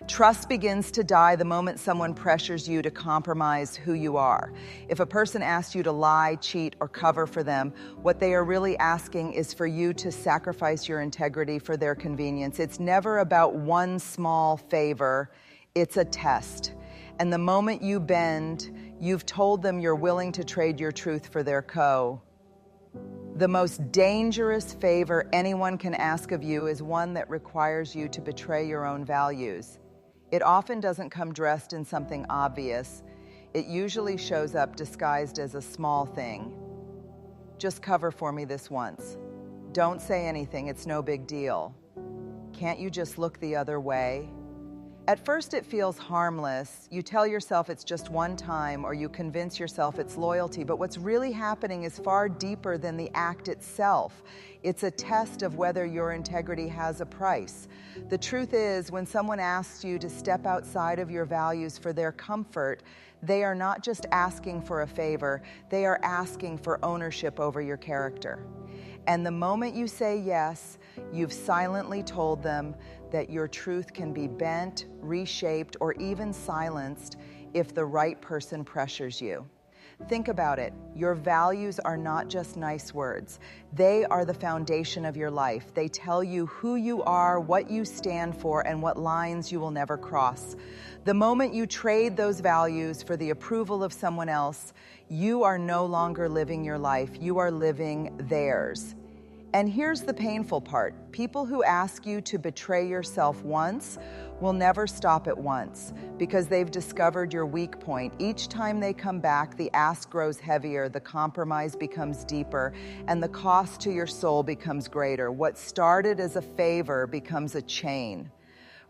Trust begins to die the moment someone pressures you to compromise who you are. If a person asks you to lie, cheat, or cover for them, what they are really asking is for you to sacrifice your integrity for their convenience. It's never about one small favor, it's a test. And the moment you bend, you've told them you're willing to trade your truth for their The most dangerous favor anyone can ask of you is one that requires you to betray your own values. It often doesn't come dressed in something obvious. It usually shows up disguised as a small thing. Just cover for me this once. Don't say anything, it's no big deal. Can't you just look the other way? At first it feels harmless. You tell yourself it's just one time, or you convince yourself it's loyalty, but what's really happening is far deeper than the act itself. It's a test of whether your integrity has a price. The truth is, when someone asks you to step outside of your values for their comfort, they are not just asking for a favor, they are asking for ownership over your character. And the moment you say yes, you've silently told them that your truth can be bent, reshaped, or even silenced if the right person pressures you. Think about it. Your values are not just nice words. They are the foundation of your life. They tell you who you are, what you stand for, and what lines you will never cross. The moment you trade those values for the approval of someone else, you are no longer living your life. You are living theirs. And here's the painful part. People who ask you to betray yourself once will never stop at once because they've discovered your weak point. Each time they come back, the ask grows heavier, the compromise becomes deeper, and the cost to your soul becomes greater. What started as a favor becomes a chain.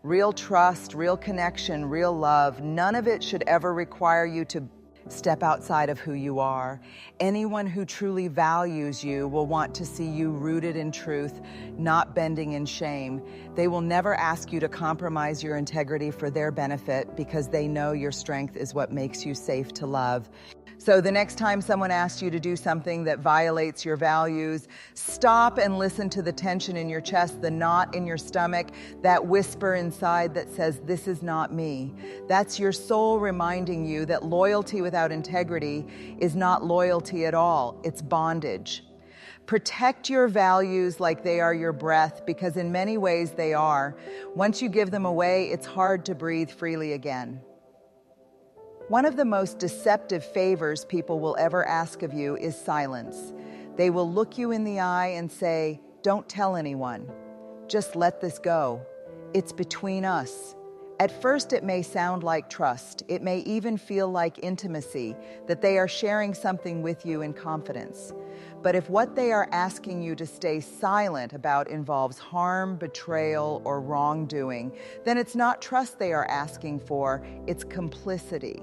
Real trust, real connection, real love, none of it should ever require you to step outside of who you are. Anyone who truly values you will want to see you rooted in truth, not bending in shame. They will never ask you to compromise your integrity for their benefit because they know your strength is what makes you safe to love. So the next time someone asks you to do something that violates your values, stop and listen to the tension in your chest, the knot in your stomach, that whisper inside that says, "This is not me." That's your soul reminding you that loyalty without integrity is not loyalty at all, it's bondage. Protect your values like they are your breath, because in many ways they are. Once you give them away, it's hard to breathe freely again. One of the most deceptive favors people will ever ask of you is silence. They will look you in the eye and say, "Don't tell anyone. Just let this go. It's between us." At first, it may sound like trust. It may even feel like intimacy, that they are sharing something with you in confidence. But if what they are asking you to stay silent about involves harm, betrayal, or wrongdoing, then it's not trust they are asking for, it's complicity.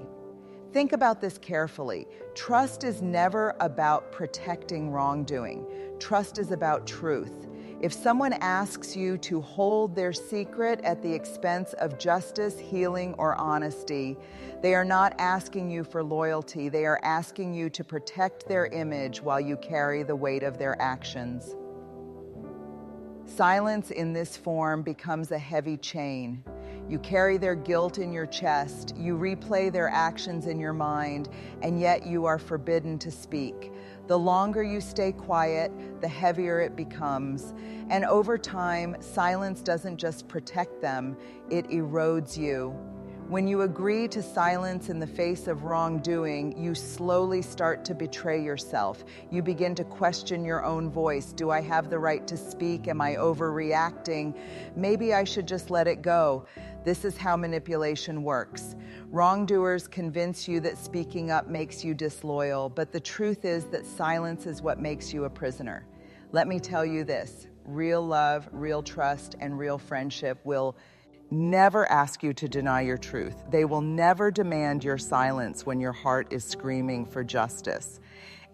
Think about this carefully. Trust is never about protecting wrongdoing. Trust is about truth. If someone asks you to hold their secret at the expense of justice, healing, or honesty, they are not asking you for loyalty. They are asking you to protect their image while you carry the weight of their actions. Silence in this form becomes a heavy chain. You carry their guilt in your chest, you replay their actions in your mind, and yet you are forbidden to speak. The longer you stay quiet, the heavier it becomes. And over time, silence doesn't just protect them, it erodes you. When you agree to silence in the face of wrongdoing, you slowly start to betray yourself. You begin to question your own voice. Do I have the right to speak? Am I overreacting? Maybe I should just let it go. This is how manipulation works. Wrongdoers convince you that speaking up makes you disloyal, but the truth is that silence is what makes you a prisoner. Let me tell you this, real love, real trust, and real friendship will never ask you to deny your truth. They will never demand your silence when your heart is screaming for justice.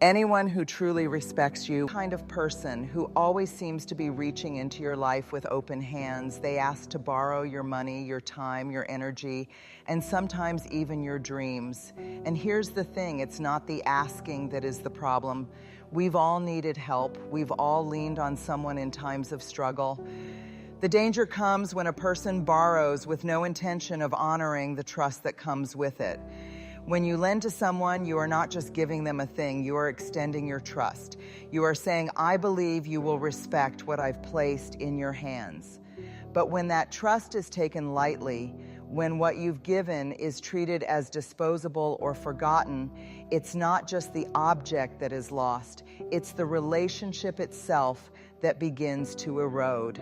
Anyone who truly respects you, kind of person who always seems to be reaching into your life with open hands. They ask to borrow your money, your time, your energy, and sometimes even your dreams. And here's the thing, it's not the asking that is the problem. We've all needed help. We've all leaned on someone in times of struggle. The danger comes when a person borrows with no intention of honoring the trust that comes with it. When you lend to someone, you are not just giving them a thing, you are extending your trust. You are saying, I believe you will respect what I've placed in your hands. But when that trust is taken lightly, when what you've given is treated as disposable or forgotten, it's not just the object that is lost, it's the relationship itself that begins to erode.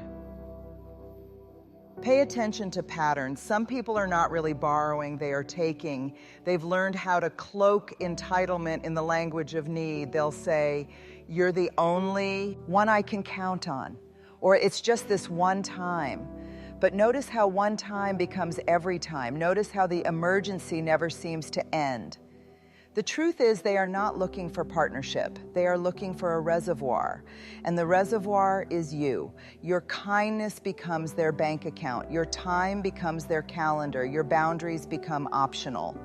Pay attention to patterns. Some people are not really borrowing, they are taking. They've learned how to cloak entitlement in the language of need. They'll say, you're the only one I can count on, or it's just this one time. But notice how one time becomes every time. Notice how the emergency never seems to end. The truth is they are not looking for partnership. They are looking for a reservoir. And the reservoir is you. Your kindness becomes their bank account. Your time becomes their calendar. Your boundaries become optional.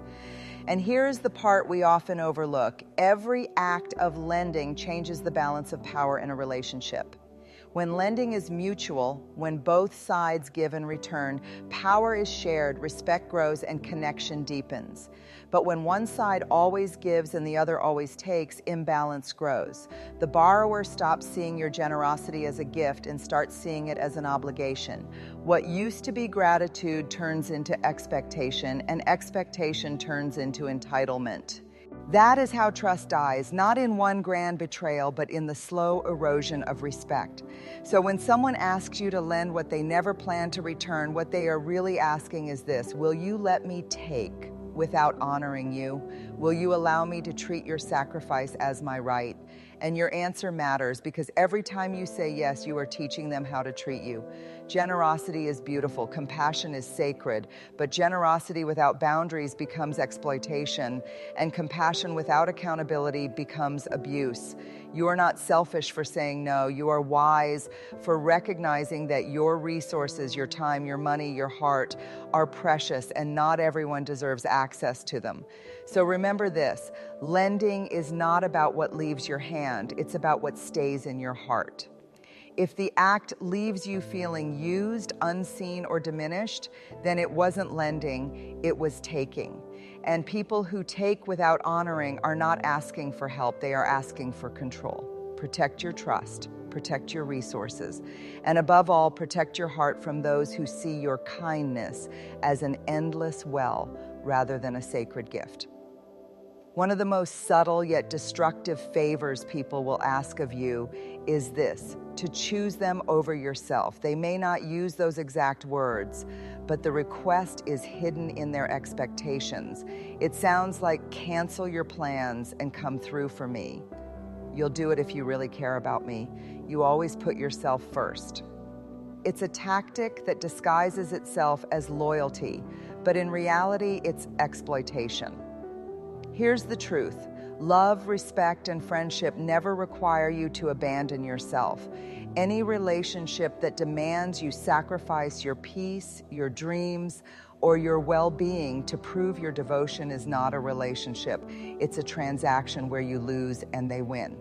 And here's the part we often overlook. Every act of lending changes the balance of power in a relationship. When lending is mutual, when both sides give and return, power is shared, respect grows, and connection deepens. But when one side always gives and the other always takes, imbalance grows. The borrower stops seeing your generosity as a gift and starts seeing it as an obligation. What used to be gratitude turns into expectation, and expectation turns into entitlement. That is how trust dies, not in one grand betrayal, but in the slow erosion of respect. So when someone asks you to lend what they never plan to return, what they are really asking is this: will you let me take without honoring you? Will you allow me to treat your sacrifice as my right? And your answer matters, because every time you say yes, you are teaching them how to treat you. Generosity is beautiful, compassion is sacred, but generosity without boundaries becomes exploitation, and compassion without accountability becomes abuse. You are not selfish for saying no. You are wise for recognizing that your resources, your time, your money, your heart are precious, and not everyone deserves access to them. So remember this: lending is not about what leaves your hand, it's about what stays in your heart. If the act leaves you feeling used, unseen, or diminished, then it wasn't lending, it was taking. And people who take without honoring are not asking for help, they are asking for control. Protect your trust, protect your resources, and above all, protect your heart from those who see your kindness as an endless well rather than a sacred gift. One of the most subtle yet destructive favors people will ask of you is this: to choose them over yourself. They may not use those exact words, but the request is hidden in their expectations. It sounds like, cancel your plans and come through for me. You'll do it if you really care about me. You always put yourself first. It's a tactic that disguises itself as loyalty, but in reality, it's exploitation. Here's the truth: love, respect, and friendship never require you to abandon yourself. Any relationship that demands you sacrifice your peace, your dreams, or your well-being to prove your devotion is not a relationship. It's a transaction where you lose and they win.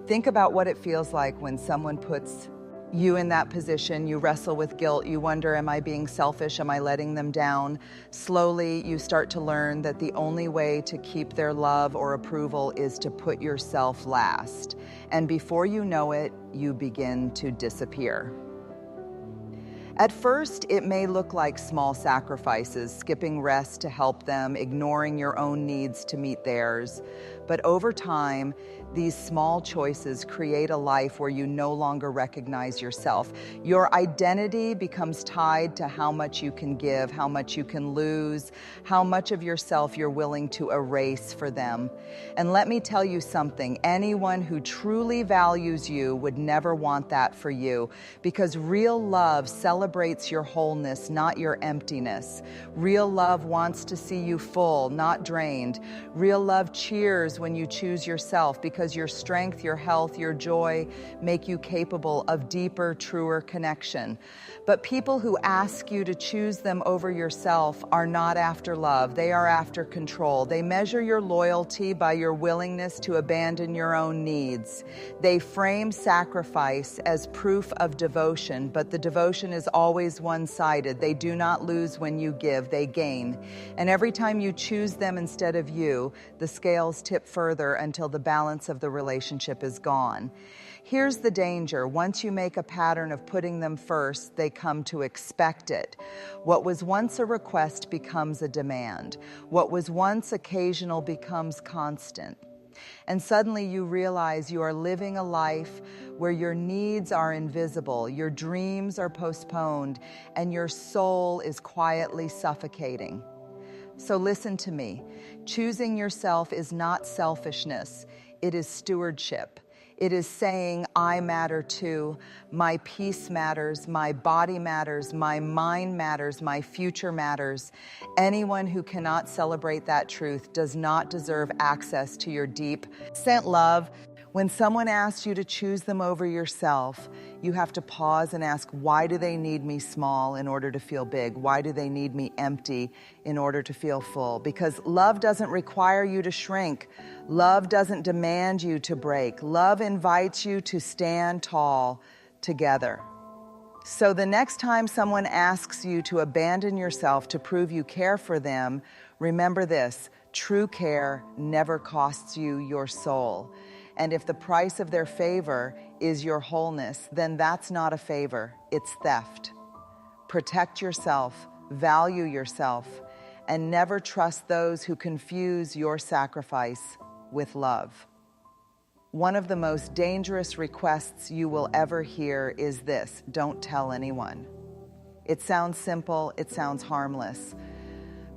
Think about what it feels like when someone puts you in that position. You wrestle with guilt. You wonder, am I being selfish? Am I letting them down? Slowly, you start to learn that the only way to keep their love or approval is to put yourself last. And before you know it, you begin to disappear. At first, it may look like small sacrifices, skipping rest to help them, ignoring your own needs to meet theirs. But over time, these small choices create a life where you no longer recognize yourself. Your identity becomes tied to how much you can give, how much you can lose, how much of yourself you're willing to erase for them. And let me tell you something: anyone who truly values you would never want that for you, because real love celebrates your wholeness, not your emptiness. Real love wants to see you full, not drained. Real love cheers lives when you choose yourself, because your strength, your health, your joy make you capable of deeper, truer connection. But people who ask you to choose them over yourself are not after love. They are after control. They measure your loyalty by your willingness to abandon your own needs. They frame sacrifice as proof of devotion, but the devotion is always one-sided. They do not lose when you give, they gain. And every time you choose them instead of you, the scales tip further until the balance of the relationship is gone. Here's the danger. Once you make a pattern of putting them first, they come to expect it. What was once a request becomes a demand. What was once occasional becomes constant. And suddenly you realize you are living a life where your needs are invisible, your dreams are postponed, and your soul is quietly suffocating. So listen to me. Choosing yourself is not selfishness. It is stewardship. It is saying, I matter too. My peace matters. My body matters. My mind matters. My future matters. Anyone who cannot celebrate that truth does not deserve access to your deep, sent love. When someone asks you to choose them over yourself, you have to pause and ask, why do they need me small in order to feel big? Why do they need me empty in order to feel full? Because love doesn't require you to shrink. Love doesn't demand you to break. Love invites you to stand tall together. So the next time someone asks you to abandon yourself to prove you care for them, remember this: true care never costs you your soul. And if the price of their favor is your wholeness, then that's not a favor, it's theft. Protect yourself, value yourself, and never trust those who confuse your sacrifice with love. One of the most dangerous requests you will ever hear is this: don't tell anyone. It sounds simple, it sounds harmless.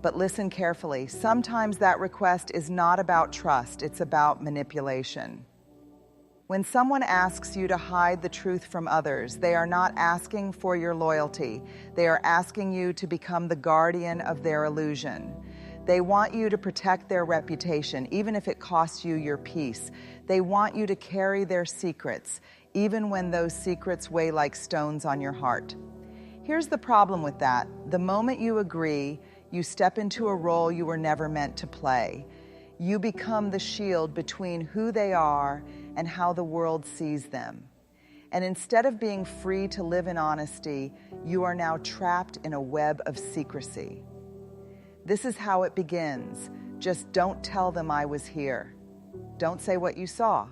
But listen carefully. Sometimes that request is not about trust, it's about manipulation. When someone asks you to hide the truth from others, they are not asking for your loyalty. They are asking you to become the guardian of their illusion. They want you to protect their reputation, even if it costs you your peace. They want you to carry their secrets, even when those secrets weigh like stones on your heart. Here's the problem with that. The moment you agree, you step into a role you were never meant to play. You become the shield between who they are and how the world sees them. And instead of being free to live in honesty, you are now trapped in a web of secrecy. This is how it begins. Just don't tell them I was here. Don't say what you saw.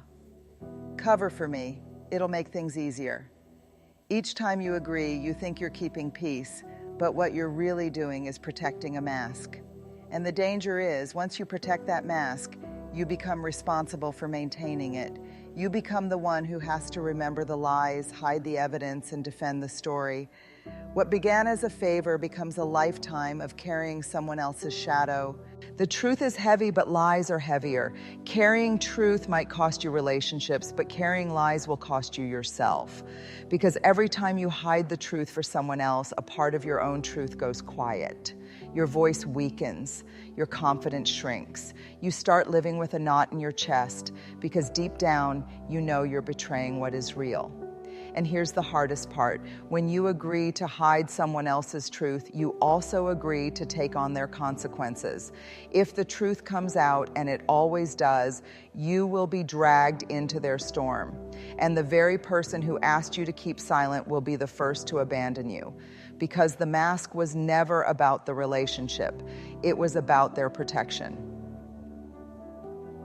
Cover for me. It'll make things easier. Each time you agree, you think you're keeping peace, but what you're really doing is protecting a mask. And the danger is, once you protect that mask, you become responsible for maintaining it. You become the one who has to remember the lies, hide the evidence, and defend the story. What began as a favor becomes a lifetime of carrying someone else's shadow. The truth is heavy, but lies are heavier. Carrying truth might cost you relationships, but carrying lies will cost you yourself. Because every time you hide the truth for someone else, a part of your own truth goes quiet. Your voice weakens, your confidence shrinks. You start living with a knot in your chest because deep down, you know you're betraying what is real. And here's the hardest part. When you agree to hide someone else's truth, you also agree to take on their consequences. If the truth comes out, and it always does, you will be dragged into their storm. And the very person who asked you to keep silent will be the first to abandon you. Because the mask was never about the relationship. It was about their protection.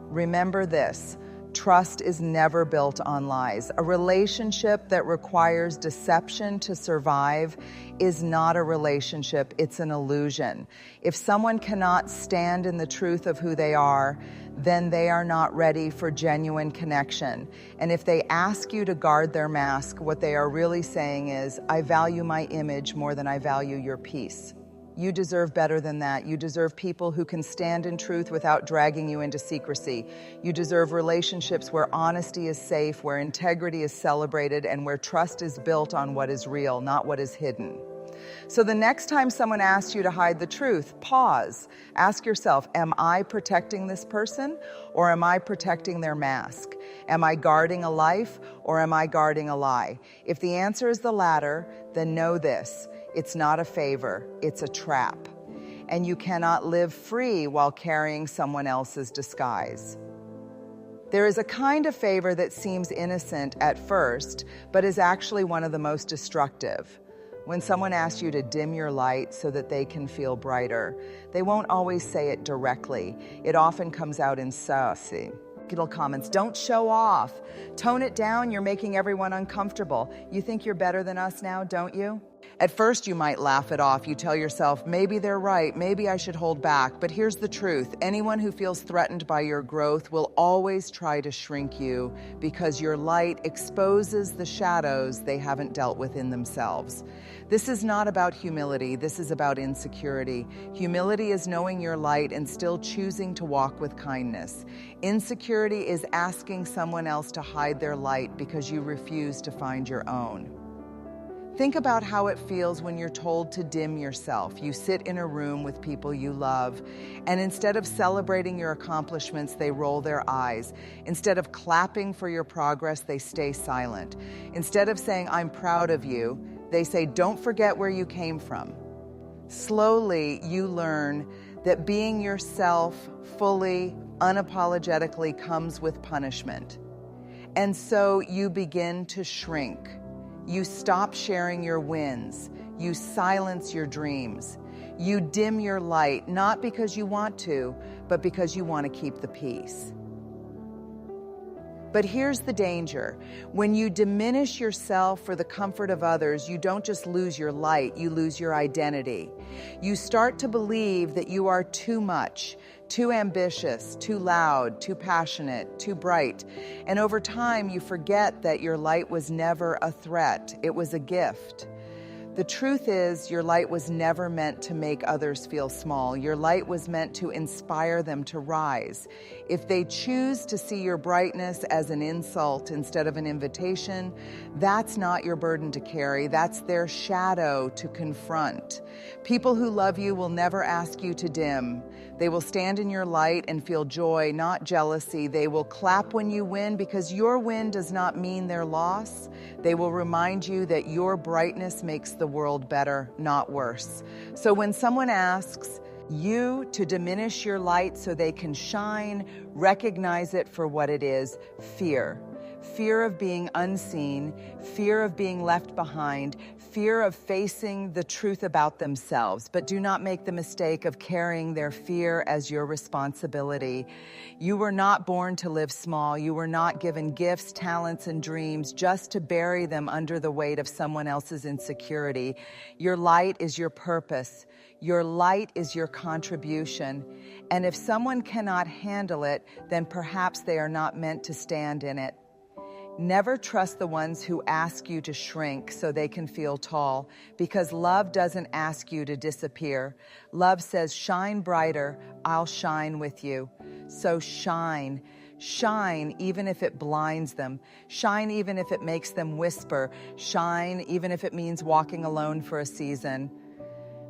Remember this. Trust is never built on lies. A relationship that requires deception to survive is not a relationship, it's an illusion. If someone cannot stand in the truth of who they are, then they are not ready for genuine connection. And if they ask you to guard their mask, what they are really saying is, I value my image more than I value your peace. You deserve better than that. You deserve people who can stand in truth without dragging you into secrecy. You deserve relationships where honesty is safe, where integrity is celebrated, and where trust is built on what is real, not what is hidden. So the next time someone asks you to hide the truth, pause. Ask yourself, am I protecting this person or am I protecting their mask? Am I guarding a life or am I guarding a lie? If the answer is the latter, then know this: it's not a favor, it's a trap. And you cannot live free while carrying someone else's disguise. There is a kind of favor that seems innocent at first, but is actually one of the most destructive. When someone asks you to dim your light so that they can feel brighter, they won't always say it directly. It often comes out in saucy little comments. Don't show off. Tone it down. You're making everyone uncomfortable. You think you're better than us now, don't you? At first, you might laugh it off. You tell yourself, maybe they're right, maybe I should hold back. But here's the truth. Anyone who feels threatened by your growth will always try to shrink you because your light exposes the shadows they haven't dealt with in themselves. This is not about humility. This is about insecurity. Humility is knowing your light and still choosing to walk with kindness. Insecurity is asking someone else to hide their light because you refuse to find your own. Think about how it feels when you're told to dim yourself. You sit in a room with people you love, and instead of celebrating your accomplishments, they roll their eyes. Instead of clapping for your progress, they stay silent. Instead of saying, I'm proud of you, they say, don't forget where you came from. Slowly, you learn that being yourself fully, unapologetically comes with punishment. And so you begin to shrink. You stop sharing your wins. You silence your dreams. You dim your light, not because you want to, but because you want to keep the peace. But here's the danger. When you diminish yourself for the comfort of others, you don't just lose your light, you lose your identity. You start to believe that you are too much, too ambitious, too loud, too passionate, too bright. And over time, you forget that your light was never a threat. It was a gift. The truth is, your light was never meant to make others feel small. Your light was meant to inspire them to rise. If they choose to see your brightness as an insult instead of an invitation, that's not your burden to carry. That's their shadow to confront. People who love you will never ask you to dim. They will stand in your light and feel joy, not jealousy. They will clap when you win because your win does not mean their loss. They will remind you that your brightness makes the world better, not worse. So when someone asks you to diminish your light so they can shine, recognize it for what it is: fear. Fear of being unseen, fear of being left behind, fear of facing the truth about themselves. But do not make the mistake of carrying their fear as your responsibility. You were not born to live small. You were not given gifts, talents, and dreams just to bury them under the weight of someone else's insecurity. Your light is your purpose. Your light is your contribution. And if someone cannot handle it, then perhaps they are not meant to stand in it. Never trust the ones who ask you to shrink so they can feel tall, because love doesn't ask you to disappear. Love says, shine brighter, I'll shine with you. So shine. Shine even if it blinds them. Shine even if it makes them whisper. Shine even if it means walking alone for a season.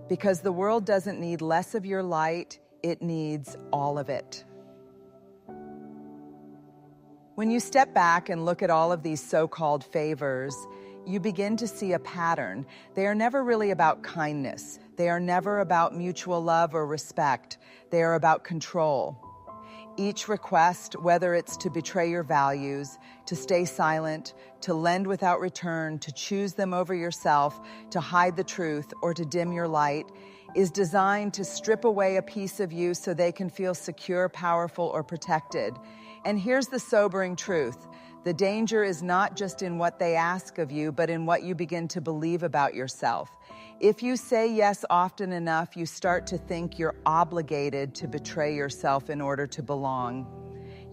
Because the world doesn't need less of your light, it needs all of it. When you step back and look at all of these so-called favors, you begin to see a pattern. They are never really about kindness. They are never about mutual love or respect. They are about control. Each request, whether it's to betray your values, to stay silent, to lend without return, to choose them over yourself, to hide the truth, or to dim your light, is designed to strip away a piece of you so they can feel secure, powerful, or protected. And here's the sobering truth. The danger is not just in what they ask of you, but in what you begin to believe about yourself. If you say yes often enough, you start to think you're obligated to betray yourself in order to belong.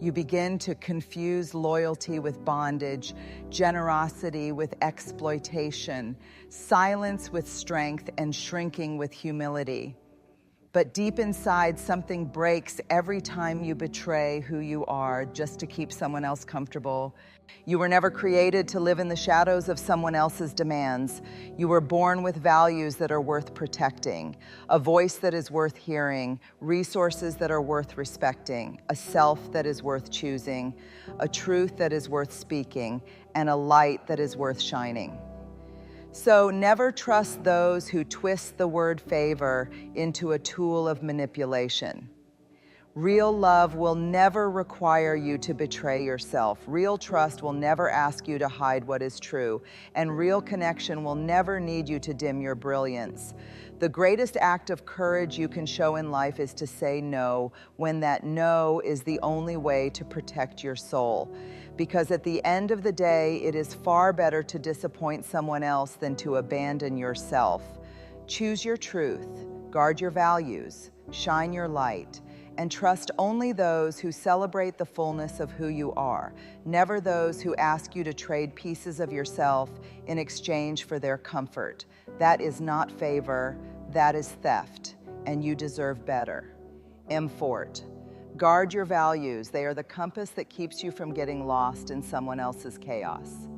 You begin to confuse loyalty with bondage, generosity with exploitation, silence with strength, and shrinking with humility. But deep inside, something breaks every time you betray who you are just to keep someone else comfortable. You were never created to live in the shadows of someone else's demands. You were born with values that are worth protecting, a voice that is worth hearing, resources that are worth respecting, a self that is worth choosing, a truth that is worth speaking, and a light that is worth shining. So never trust those who twist the word favor into a tool of manipulation. Real love will never require you to betray yourself. Real trust will never ask you to hide what is true. And real connection will never need you to dim your brilliance. The greatest act of courage you can show in life is to say no when that no is the only way to protect your soul. Because at the end of the day, it is far better to disappoint someone else than to abandon yourself. Choose your truth, guard your values, shine your light, and trust only those who celebrate the fullness of who you are, never those who ask you to trade pieces of yourself in exchange for their comfort. That is not favor, that is theft, and you deserve better. M. Fort. Guard your values. They are the compass that keeps you from getting lost in someone else's chaos.